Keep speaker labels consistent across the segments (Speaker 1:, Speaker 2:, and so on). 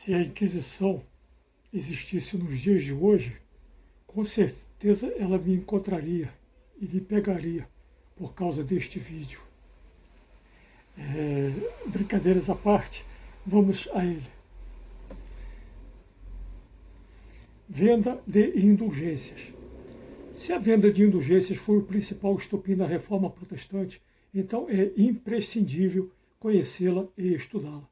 Speaker 1: Se a Inquisição existisse nos dias de hoje, com certeza ela me encontraria e me pegaria por causa deste vídeo. Brincadeiras à parte, vamos a ele. Venda de indulgências. Se a venda de indulgências foi o principal estopim da Reforma Protestante, então é imprescindível conhecê-la e estudá-la.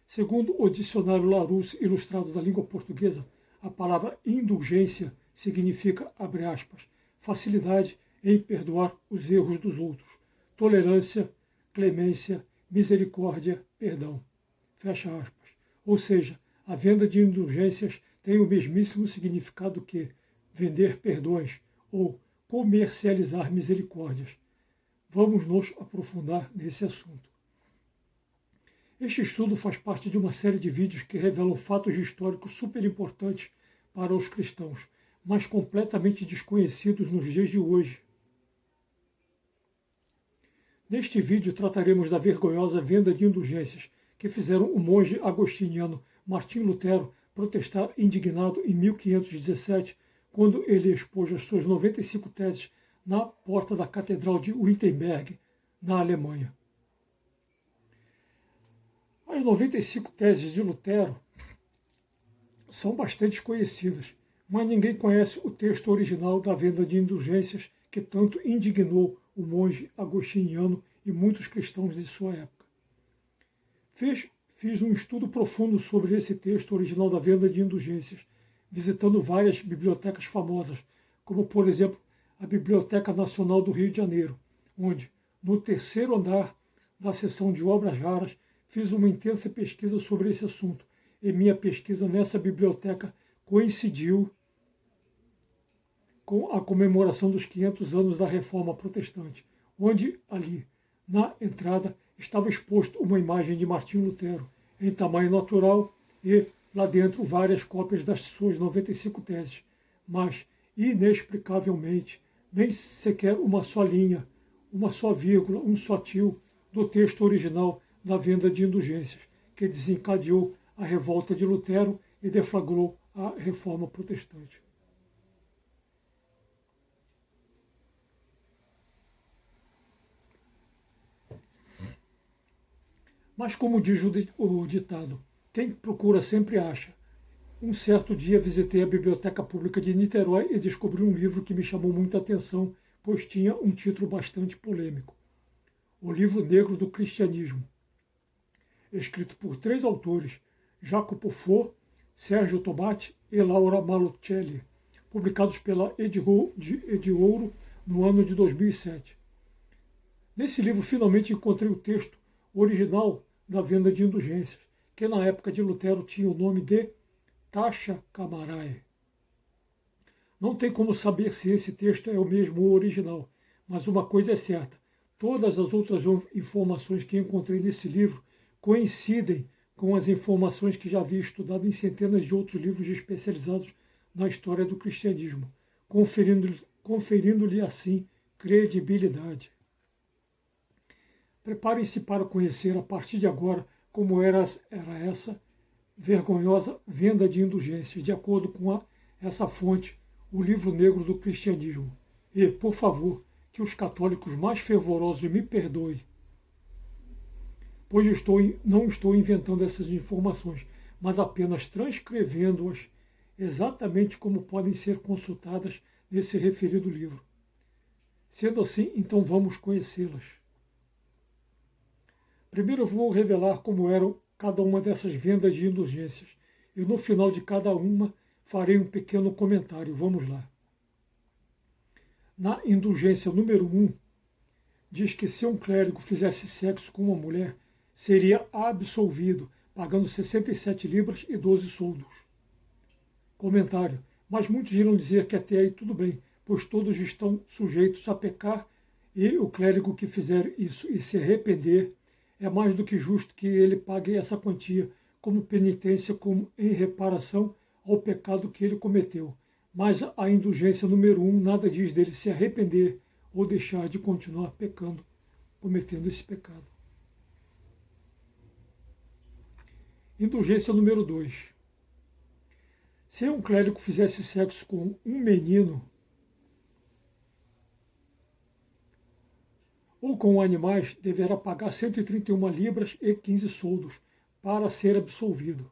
Speaker 1: Segundo o dicionário Larousse Ilustrado da Língua Portuguesa, a palavra indulgência significa, abre aspas, facilidade em perdoar os erros dos outros, tolerância, clemência, misericórdia, perdão, fecha aspas. Ou seja, a venda de indulgências tem o mesmíssimo significado que vender perdões ou comercializar misericórdias. Vamos nos aprofundar nesse assunto. Este estudo faz parte de uma série de vídeos que revelam fatos históricos super importantes para os cristãos, mas completamente desconhecidos nos dias de hoje. Neste vídeo trataremos da vergonhosa venda de indulgências que fizeram o monge agostiniano Martinho Lutero protestar indignado em 1517, quando ele expôs as suas 95 teses na porta da Catedral de Wittenberg, na Alemanha. As 95 teses de Lutero são bastante conhecidas, mas ninguém conhece o texto original da venda de indulgências que tanto indignou o monge agostiniano e muitos cristãos de sua época. Fiz um estudo profundo sobre esse texto original da venda de indulgências, visitando várias bibliotecas famosas, como, por exemplo, a Biblioteca Nacional do Rio de Janeiro, onde, no terceiro andar da seção de obras raras, fiz uma intensa pesquisa sobre esse assunto, e minha pesquisa nessa biblioteca coincidiu com a comemoração dos 500 anos da Reforma Protestante, onde ali, na entrada, estava exposto uma imagem de Martinho Lutero, em tamanho natural, e lá dentro várias cópias das suas 95 teses, mas, inexplicavelmente, nem sequer uma só linha, uma só vírgula, um só tio do texto original da venda de indulgências, que desencadeou a revolta de Lutero e deflagrou a Reforma Protestante. Mas, como diz o ditado, quem procura sempre acha. Um certo dia visitei a Biblioteca Pública de Niterói e descobri um livro que me chamou muita atenção, pois tinha um título bastante polêmico. O Livro Negro do Cristianismo, escrito por 3 autores, Jacopo Fo, Sérgio Tomati e Laura Malucelli, publicados pela Ediouro no ano de 2007. Nesse livro, finalmente encontrei o texto original da venda de indulgências, que na época de Lutero tinha o nome de Taxa Camarae. Não tem como saber se esse texto é o mesmo original, mas uma coisa é certa, todas as outras informações que encontrei nesse livro coincidem com as informações que já havia estudado em centenas de outros livros especializados na história do cristianismo, conferindo-lhe assim credibilidade. Preparem-se para conhecer a partir de agora como era essa vergonhosa venda de indulgências, de acordo com essa fonte, o Livro Negro do Cristianismo. E, por favor, que os católicos mais fervorosos me perdoem, pois não estou inventando essas informações, mas apenas transcrevendo-as exatamente como podem ser consultadas nesse referido livro. Sendo assim, então vamos conhecê-las. Primeiro eu vou revelar como eram cada uma dessas vendas de indulgências, e no final de cada uma farei um pequeno comentário. Vamos lá. Na indulgência número 1, diz que se um clérigo fizesse sexo com uma mulher, seria absolvido, pagando 67 libras e 12 soldos. Comentário. Mas muitos irão dizer que até aí tudo bem, pois todos estão sujeitos a pecar, e o clérigo que fizer isso e se arrepender, é mais do que justo que ele pague essa quantia como penitência, como em reparação ao pecado que ele cometeu. Mas a indulgência número 1 nada diz dele se arrepender ou deixar de continuar pecando, cometendo esse pecado. Indulgência número 2. Se um clérigo fizesse sexo com um menino ou com animais, deverá pagar 131 libras e 15 soldos para ser absolvido.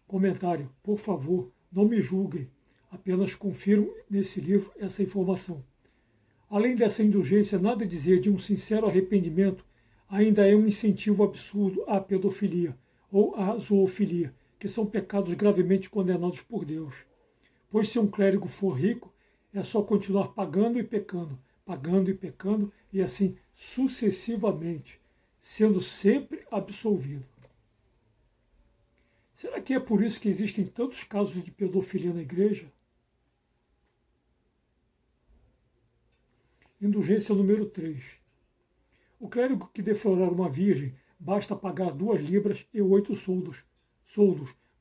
Speaker 1: Comentário: por favor, não me julguem, apenas confiram nesse livro essa informação. Além dessa indulgência, nada dizer de um sincero arrependimento ainda é um incentivo absurdo à pedofilia ou à zoofilia, que são pecados gravemente condenados por Deus. Pois se um clérigo for rico, é só continuar pagando e pecando, e assim sucessivamente, sendo sempre absolvido. Será que é por isso que existem tantos casos de pedofilia na igreja? Indulgência número 3. O clérigo que deflaurar uma virgem basta pagar 2 libras e 8 soldos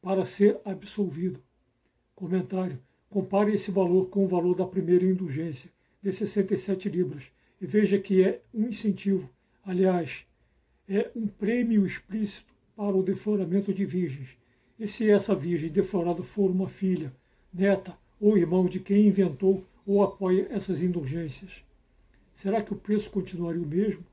Speaker 1: para ser absolvido. Comentário: compare esse valor com o valor da primeira indulgência, de 67 libras, e veja que é um incentivo, aliás, é um prêmio explícito para o defloramento de virgens. E se essa virgem deflorada for uma filha, neta ou irmão de quem inventou ou apoia essas indulgências, será que o preço continuaria o mesmo?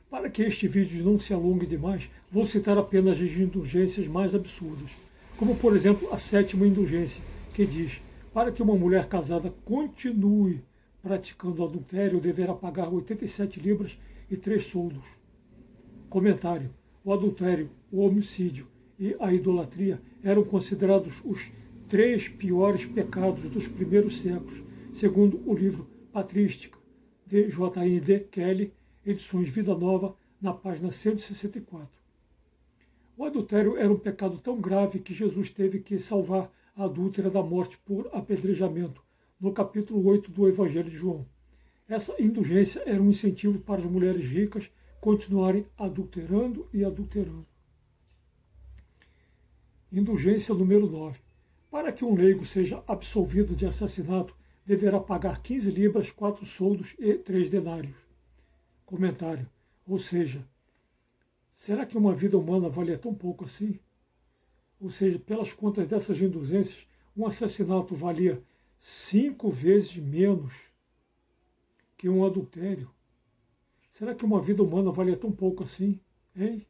Speaker 1: Para que este vídeo não se alongue demais, vou citar apenas as indulgências mais absurdas, como por exemplo a 7ª indulgência, que diz: para que uma mulher casada continue praticando adultério, deverá pagar 87 libras e 3 soldos. Comentário: o adultério, o homicídio e a idolatria eram considerados os 3 piores pecados dos primeiros séculos, segundo o livro Patrística, de J.N.D. Kelly, edições Vida Nova, na página 164. O adultério era um pecado tão grave que Jesus teve que salvar a adúltera da morte por apedrejamento, no capítulo 8 do Evangelho de João. Essa indulgência era um incentivo para as mulheres ricas continuarem adulterando e adulterando. Indulgência número 9. Para que um leigo seja absolvido de assassinato, deverá pagar 15 libras, 4 soldos e 3 denários. Comentário: ou seja, será que uma vida humana vale tão pouco assim? Ou seja, pelas contas dessas indulgências, um assassinato valia 5 vezes menos que um adultério. Será que uma vida humana valia tão pouco assim, hein?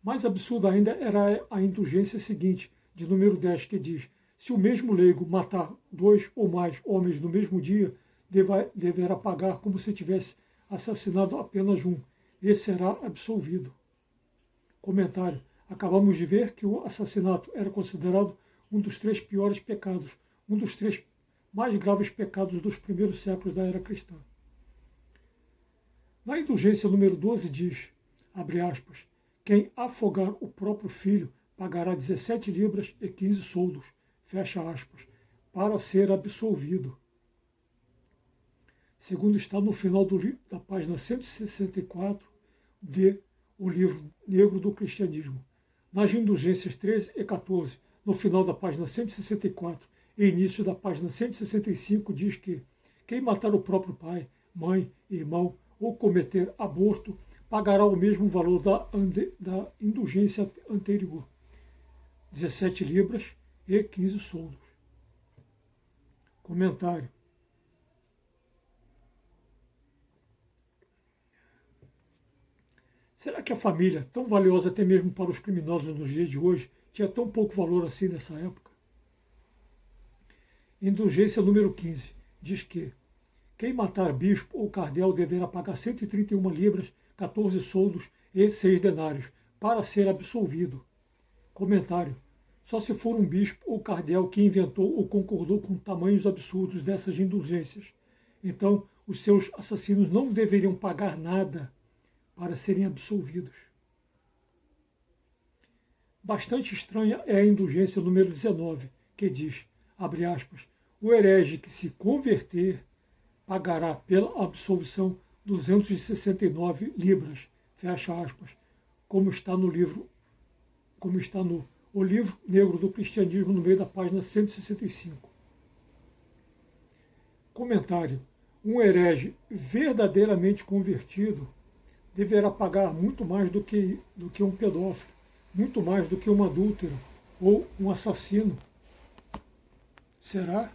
Speaker 1: Mais absurda ainda era a indulgência seguinte, de número 10, que diz: se o mesmo leigo matar 2 ou mais homens no mesmo dia, deverá pagar como se tivesse assassinado apenas um, e será absolvido. Comentário: acabamos de ver que o assassinato era considerado um dos 3 piores pecados, um dos 3 mais graves pecados dos primeiros séculos da era cristã. Na indulgência número 12 diz, abre aspas, quem afogar o próprio filho pagará 17 libras e 15 soldos, fecha aspas, para ser absolvido. Segundo está no final da página 164 de O Livro Negro do Cristianismo. Nas indulgências 13 e 14, no final da página 164 e início da página 165, diz que quem matar o próprio pai, mãe, irmão ou cometer aborto pagará o mesmo valor da indulgência anterior, 17 libras e 15 soldos. Comentário: será que a família, tão valiosa até mesmo para os criminosos nos dias de hoje, tinha tão pouco valor assim nessa época? Indulgência número 15 diz que quem matar bispo ou cardeal deverá pagar 131 libras, 14 soldos e 6 denários para ser absolvido. Comentário: só se for um bispo ou cardeal que inventou ou concordou com tamanhos absurdos dessas indulgências. Então, os seus assassinos não deveriam pagar nada para serem absolvidos. Bastante estranha é a indulgência número 19, que diz, abre aspas, o herege que se converter pagará pela absolvição 269 libras, fecha aspas, como está no O Livro Negro do Cristianismo, no meio da página 165. Comentário: um herege verdadeiramente convertido deverá pagar muito mais do que um pedófilo, muito mais do que um adúltero ou um assassino. Será?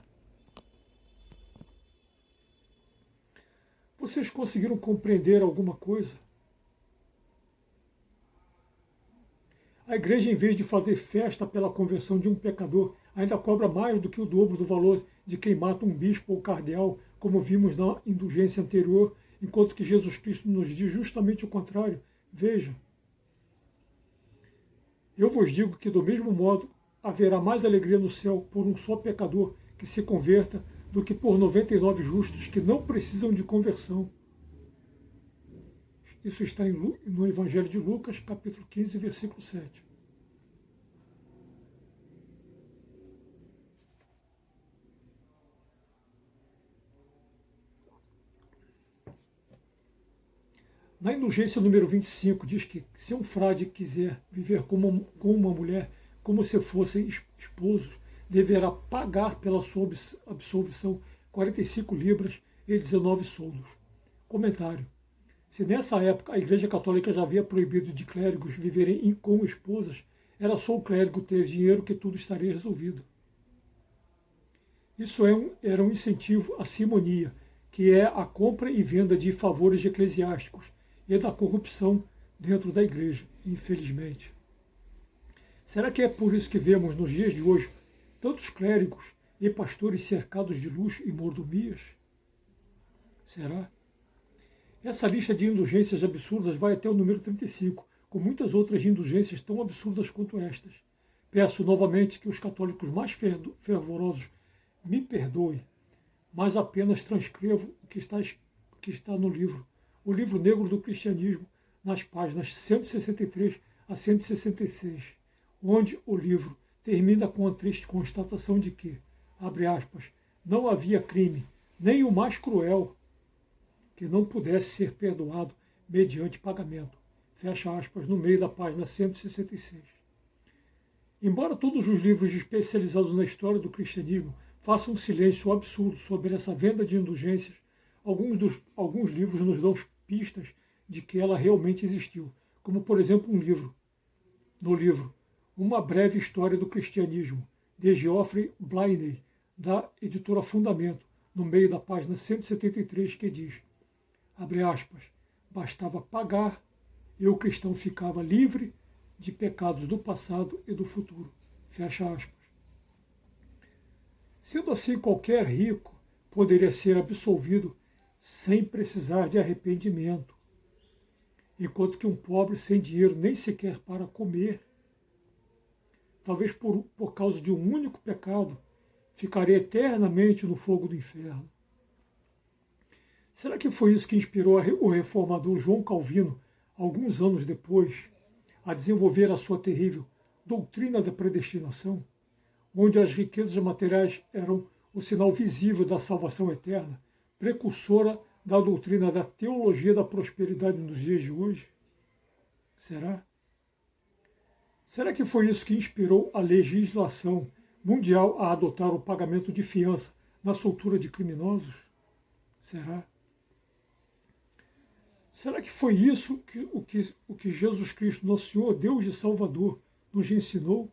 Speaker 1: Vocês conseguiram compreender alguma coisa? A igreja, em vez de fazer festa pela conversão de um pecador, ainda cobra mais do que o dobro do valor de quem mata um bispo ou cardeal, como vimos na indulgência anterior, enquanto que Jesus Cristo nos diz justamente o contrário. Veja, eu vos digo que do mesmo modo haverá mais alegria no céu por um só pecador que se converta do que por 99 justos que não precisam de conversão. Isso está no Evangelho de Lucas, capítulo 15, versículo 7. Na indulgência número 25, diz que se um frade quiser viver com uma mulher como se fossem esposos, deverá pagar pela sua absolvição 45 libras e 19 soldos. Comentário. Se nessa época a Igreja Católica já havia proibido de clérigos viverem com esposas, era só o clérigo ter dinheiro que tudo estaria resolvido. Isso era um incentivo à simonia, que é a compra e venda de favores eclesiásticos e da corrupção dentro da Igreja, infelizmente. Será que é por isso que vemos nos dias de hoje tantos clérigos e pastores cercados de luxo e mordomias? Será? Essa lista de indulgências absurdas vai até o número 35, com muitas outras indulgências tão absurdas quanto estas. Peço novamente que os católicos mais fervorosos me perdoem, mas apenas transcrevo o que está no livro, o livro negro do cristianismo, nas páginas 163 a 166, onde o livro termina com a triste constatação de que, abre aspas, não havia crime, nem o mais cruel, que não pudesse ser perdoado mediante pagamento. Fecha aspas, no meio da página 166. Embora todos os livros especializados na história do cristianismo façam um silêncio absurdo sobre essa venda de indulgências, alguns livros nos dão pistas de que ela realmente existiu, como por exemplo no livro Uma Breve História do Cristianismo, de Geoffrey Blainey, da editora Fundamento, no meio da página 173, que diz, abre aspas, bastava pagar e o cristão ficava livre de pecados do passado e do futuro. Fecha aspas. Sendo assim, qualquer rico poderia ser absolvido sem precisar de arrependimento, enquanto que um pobre sem dinheiro nem sequer para comer, talvez por causa de um único pecado, ficaria eternamente no fogo do inferno. Será que foi isso que inspirou o reformador João Calvino, alguns anos depois, a desenvolver a sua terrível doutrina da predestinação, onde as riquezas materiais eram o sinal visível da salvação eterna, precursora da doutrina da teologia da prosperidade nos dias de hoje? Será? Será que foi isso que inspirou a legislação mundial a adotar o pagamento de fiança na soltura de criminosos? Será? Será que foi isso o que Jesus Cristo, nosso Senhor, Deus e Salvador, nos ensinou?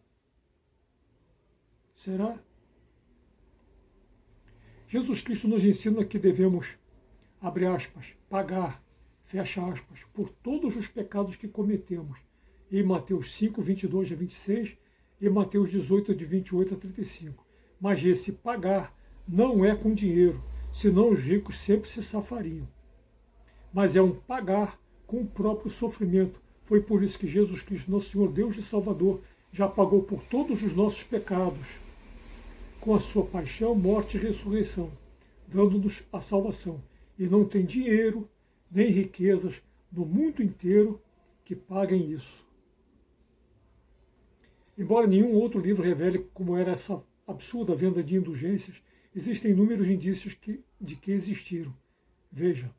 Speaker 1: Será? Jesus Cristo nos ensina que devemos, abre aspas, pagar, fecha aspas, por todos os pecados que cometemos, em Mateus 5, 22 a 26 e Mateus 18, de 28 a 35. Mas esse pagar não é com dinheiro, senão os ricos sempre se safariam. Mas é um pagar com o próprio sofrimento. Foi por isso que Jesus Cristo, nosso Senhor, Deus e Salvador, já pagou por todos os nossos pecados, com a sua paixão, morte e ressurreição, dando-nos a salvação. E não tem dinheiro, nem riquezas no mundo inteiro que paguem isso. Embora nenhum outro livro revele como era essa absurda venda de indulgências, existem inúmeros indícios de que existiram. Veja,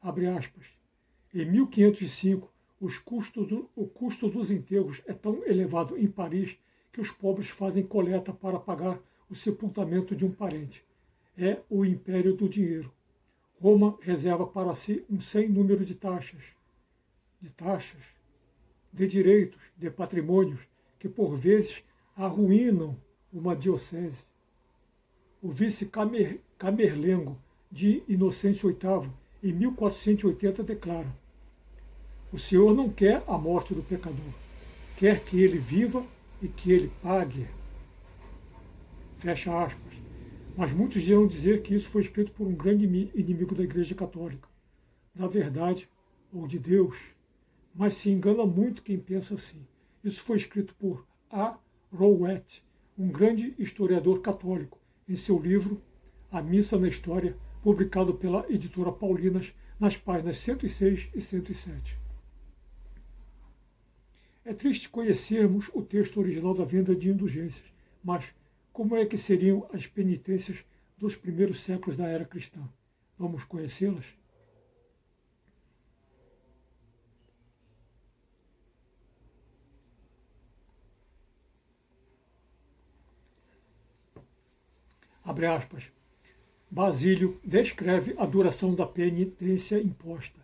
Speaker 1: abre aspas, em 1505, o custo dos enterros é tão elevado em Paris que os pobres fazem coleta para pagar o sepultamento de um parente. É o império do dinheiro. Roma reserva para si um sem número de taxas. de taxas, de direitos, de patrimônios, que por vezes arruinam uma diocese. O vice-camerlengo de Inocêncio VIII, em 1480, declara: o Senhor não quer a morte do pecador, quer que ele viva e que ele pague. Fecha aspas. Mas muitos irão dizer que isso foi escrito por um grande inimigo da Igreja Católica, da verdade ou de Deus. Mas se engana muito quem pensa assim. Isso foi escrito por A. Rowett, um grande historiador católico, em seu livro A Missa na História, publicado pela editora Paulinas, nas páginas 106 e 107. É triste conhecermos o texto original da venda de indulgências, mas como é que seriam as penitências dos primeiros séculos da era cristã? Vamos conhecê-las? Abre aspas. Basílio descreve a duração da penitência imposta.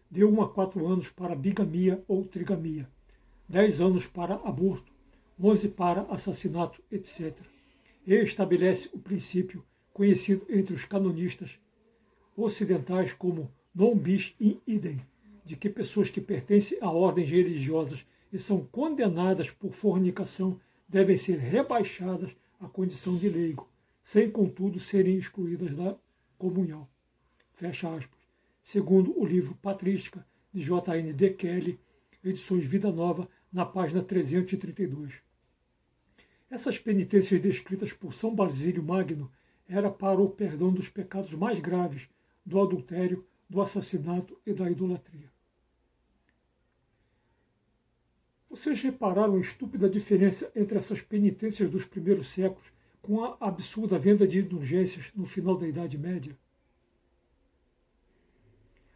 Speaker 1: De 1 a 4 anos para bigamia ou trigamia, 10 anos para aborto, 11 para assassinato, etc. E estabelece o princípio conhecido entre os canonistas ocidentais como non bis in idem, de que pessoas que pertencem a ordens religiosas e são condenadas por fornicação devem ser rebaixadas à condição de leigo, sem, contudo, serem excluídas da comunhão. Fecha aspas. Segundo o livro Patrística, de J. N. D. Kelly, edições Vida Nova, na página 332. Essas penitências descritas por São Basílio Magno era para o perdão dos pecados mais graves, do adultério, do assassinato e da idolatria. Vocês repararam a estúpida diferença entre essas penitências dos primeiros séculos com a absurda venda de indulgências no final da Idade Média?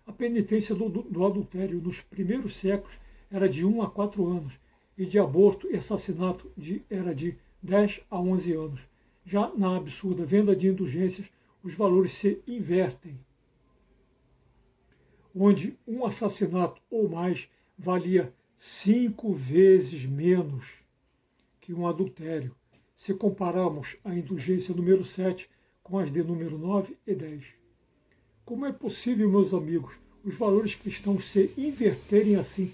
Speaker 1: A penitência do adultério nos primeiros séculos era de 1 a 4 anos, e de aborto e assassinato era de 10 a 11 anos. Já na absurda venda de indulgências, os valores se invertem, onde um assassinato ou mais valia 5 vezes menos que um adultério, se compararmos a indulgência número 7 com as de número 9 e 10. Como é possível, meus amigos, os valores cristãos se inverterem assim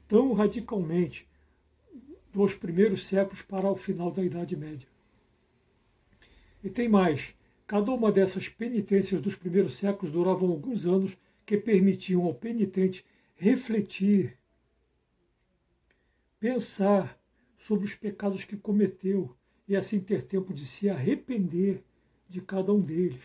Speaker 1: tão radicalmente dos primeiros séculos para o final da Idade Média? E tem mais. Cada uma dessas penitências dos primeiros séculos duravam alguns anos, que permitiam ao penitente refletir, pensar sobre os pecados que cometeu e assim ter tempo de se arrepender de cada um deles.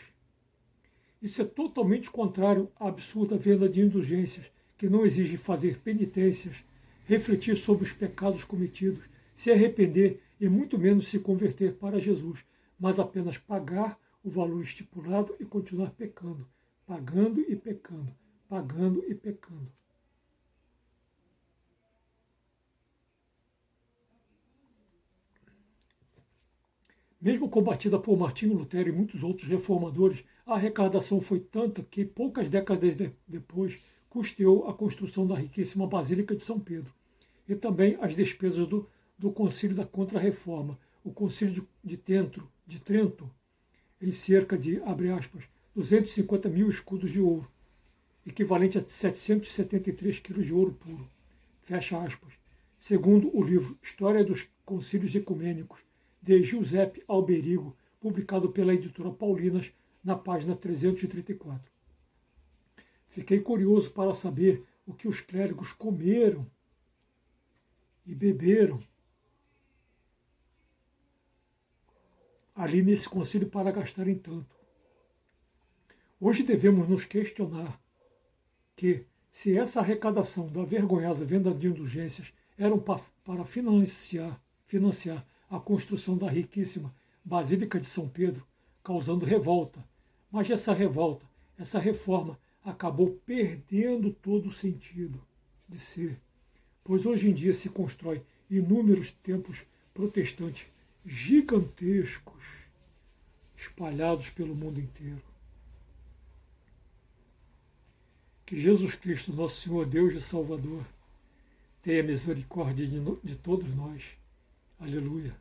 Speaker 1: Isso é totalmente contrário à absurda venda de indulgências, que não exige fazer penitências, refletir sobre os pecados cometidos, se arrepender e muito menos se converter para Jesus, mas apenas pagar o valor estipulado e continuar pecando, pagando e pecando, pagando e pecando. Mesmo combatida por Martinho Lutero e muitos outros reformadores, a arrecadação foi tanta que poucas décadas depois custeou a construção da riquíssima Basílica de São Pedro e também as despesas do Concílio da Contra-Reforma, o Concílio de Trento, em cerca de, abre aspas, 250 mil escudos de ouro, equivalente a 773 quilos de ouro puro, fecha aspas, segundo o livro História dos Concílios Ecumênicos, de Giuseppe Alberigo, publicado pela editora Paulinas, na página 334. Fiquei curioso para saber o que os clérigos comeram e beberam ali nesse concílio para gastarem tanto. Hoje devemos nos questionar que, se essa arrecadação da vergonhosa venda de indulgências eram para financiar a construção da riquíssima Basílica de São Pedro, causando revolta, mas essa revolta, essa reforma, acabou perdendo todo o sentido de ser, pois hoje em dia se constrói inúmeros templos protestantes gigantescos, espalhados pelo mundo inteiro. Que Jesus Cristo, nosso Senhor, Deus e Salvador, tenha misericórdia de todos nós. Aleluia.